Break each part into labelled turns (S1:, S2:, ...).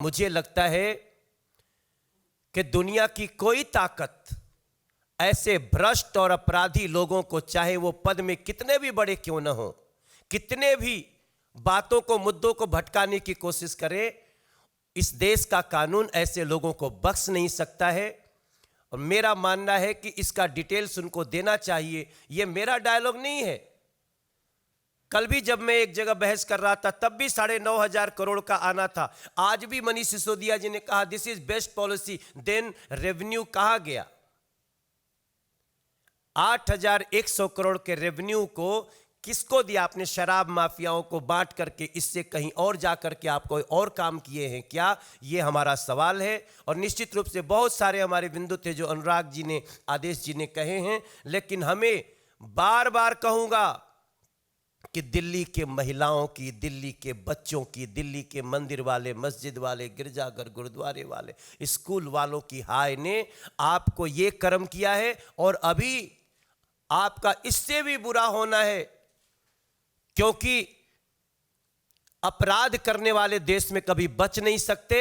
S1: मुझे लगता है कि दुनिया की कोई ताकत ऐसे भ्रष्ट और अपराधी लोगों को, चाहे वो पद में कितने भी बड़े क्यों न हो, कितने भी बातों को, मुद्दों को भटकाने की कोशिश करे, इस देश का कानून ऐसे लोगों को बख्श नहीं सकता है। और मेरा मानना है कि इसका डिटेल्स उनको देना चाहिए। यह मेरा डायलॉग नहीं है। कल भी जब मैं एक जगह बहस कर रहा था तब भी 9,500 करोड़ का आना था। आज भी मनीष सिसोदिया जी ने कहा this is best policy, then revenue कहां गया? 8,100 करोड़ के रेवेन्यू को किसको दिया आपने? शराब माफियाओं को बांट करके इससे कहीं और जाकर के आप कोई और काम किए हैं क्या? ये हमारा सवाल है। और निश्चित रूप से बहुत सारे हमारे बिंदु थे जो अनुराग जी ने, आदेश जी ने कहे हैं, लेकिन हमें बार बार कहूंगा कि दिल्ली के महिलाओं की, दिल्ली के बच्चों की, दिल्ली के मंदिर वाले, मस्जिद वाले, गिरजाघर, गुरुद्वारे वाले, स्कूल वालों की हाय ने आपको ये कर्म किया है। और अभी आपका इससे भी बुरा होना है, क्योंकि अपराध करने वाले देश में कभी बच नहीं सकते।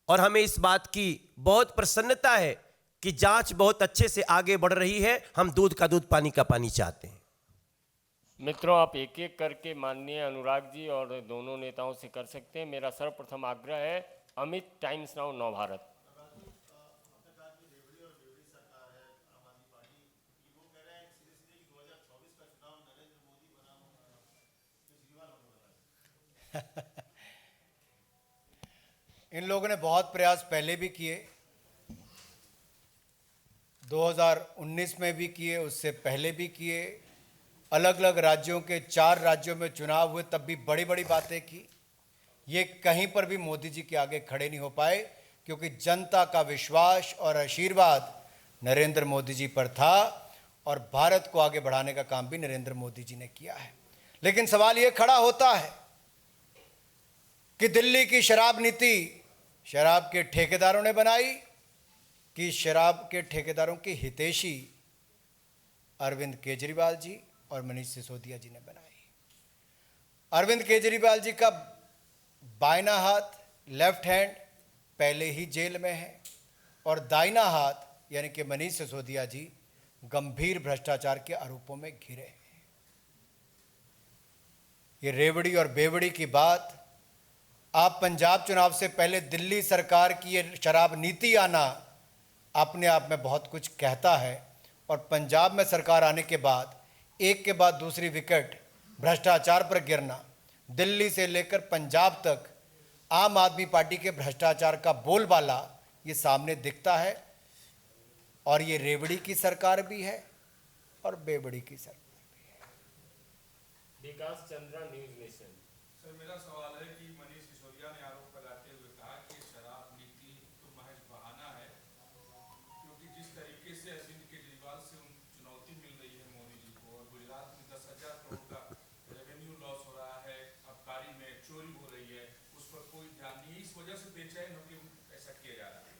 S1: और हमें इस बात की बहुत प्रसन्नता है कि जांच बहुत अच्छे से आगे बढ़ रही है। हम दूध का दूध, पानी का पानी चाहते हैं।
S2: मित्रों, आप एक एक करके माननीय अनुराग जी और दोनों नेताओं से कर सकते हैं। मेरा सर्वप्रथम आग्रह है अमित, टाइम्स नाउ नव भारत।
S3: इन लोगों ने बहुत प्रयास पहले भी किए, 2019 में भी किए, उससे पहले भी किए। अलग अलग राज्यों के 4 राज्यों में चुनाव हुए, तब भी बड़ी बड़ी बातें की। ये कहीं पर भी मोदी जी के आगे खड़े नहीं हो पाए, क्योंकि जनता का विश्वास और आशीर्वाद नरेंद्र मोदी जी पर था और भारत को आगे बढ़ाने का काम भी नरेंद्र मोदी जी ने किया है। लेकिन सवाल ये खड़ा होता है कि दिल्ली की शराब नीति शराब के ठेकेदारों ने बनाई कि शराब के ठेकेदारों के हितैषी अरविंद केजरीवाल जी और मनीष सिसोदिया जी ने बनाई। अरविंद केजरीवाल जी का बाइना हाथ, लेफ्ट हैंड, पहले ही जेल में है और दाहिना हाथ यानी कि मनीष सिसोदिया जी गंभीर भ्रष्टाचार के आरोपों में घिरे हैं। ये रेवड़ी और बेवड़ी की बात, आप पंजाब चुनाव से पहले दिल्ली सरकार की ये शराब नीति आना अपने आप में बहुत कुछ कहता है। और पंजाब में सरकार आने के बाद एक के बाद दूसरी विकेट भ्रष्टाचार पर गिरना, दिल्ली से लेकर पंजाब तक आम आदमी पार्टी के भ्रष्टाचार का बोलबाला ये सामने दिखता है। और ये रेवड़ी की सरकार भी है और बेवड़ी की सरकार भी है।
S2: विकास चंद्रा, न्यूज नेशन।
S4: सर, मेरा सवाल है कि मनीष सिसोदिया ने आरोप लगाते हुए कहा कि शराब नीति तो महज बहाना है, क्योंकि जिस तरीके से अरविंद केजरीवाल से चुनौती मिल रही है मोदी जी को, और गुजरात में 10,000 करोड़ का रेवेन्यू लॉस हो रहा है, आबकारी में चोरी हो रही है, उस पर कोई ध्यान नहीं है। इस वजह से बेचैन होकर ऐसा किया जा रहा है।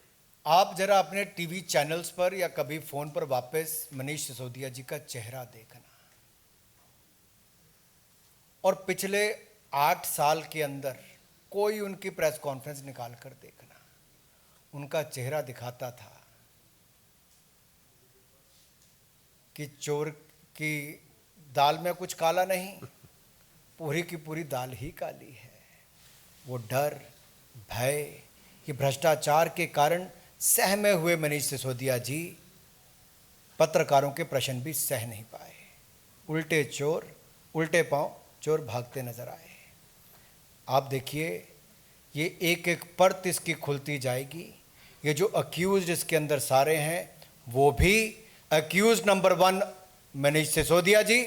S3: आप जरा अपने टीवी चैनल्स पर या कभी फोन पर वापस मनीष सिसोदिया जी का चेहरा देखना और पिछले 8 साल के अंदर कोई उनकी प्रेस कॉन्फ्रेंस निकाल कर देखना। उनका चेहरा दिखाता था कि चोर की दाल में कुछ काला नहीं, पूरी की पूरी दाल ही काली है। वो डर, भय, कि भ्रष्टाचार के कारण सहमे हुए मनीष सिसोदिया जी पत्रकारों के प्रश्न भी सह नहीं पाए। उल्टे चोर, उल्टे पांव चोर भागते नजर आए। आप देखिए, ये एक एक परत इसकी खुलती जाएगी। ये जो अक्यूज इसके अंदर सारे हैं, वो भी अक्यूज नंबर 1 मनीष सिसोदिया जी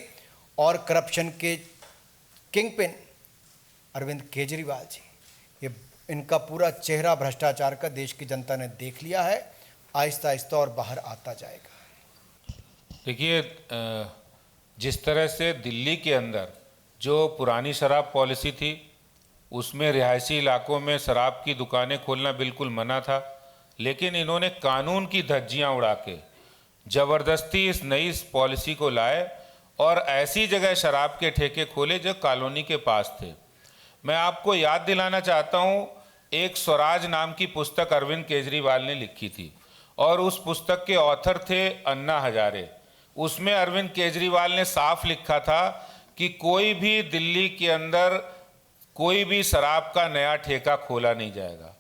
S3: और करप्शन के किंगपिन अरविंद केजरीवाल जी। ये इनका पूरा चेहरा भ्रष्टाचार का देश की जनता ने देख लिया है, आहिस्ता आहिस्ता और बाहर आता जाएगा।
S5: देखिए, जिस तरह से दिल्ली के अंदर जो पुरानी शराब पॉलिसी थी, उसमें रिहायशी इलाकों में शराब की दुकानें खोलना बिल्कुल मना था, लेकिन इन्होंने कानून की धज्जियां उड़ा के ज़बरदस्ती इस नई पॉलिसी को लाए और ऐसी जगह शराब के ठेके खोले जो कॉलोनी के पास थे। मैं आपको याद दिलाना चाहता हूं एक स्वराज नाम की पुस्तक अरविंद केजरीवाल ने लिखी थी और उस पुस्तक के ऑथर थे अन्ना हजारे। उसमें अरविंद केजरीवाल ने साफ लिखा था कि कोई भी दिल्ली के अंदर कोई भी शराब का नया ठेका खोला नहीं जाएगा।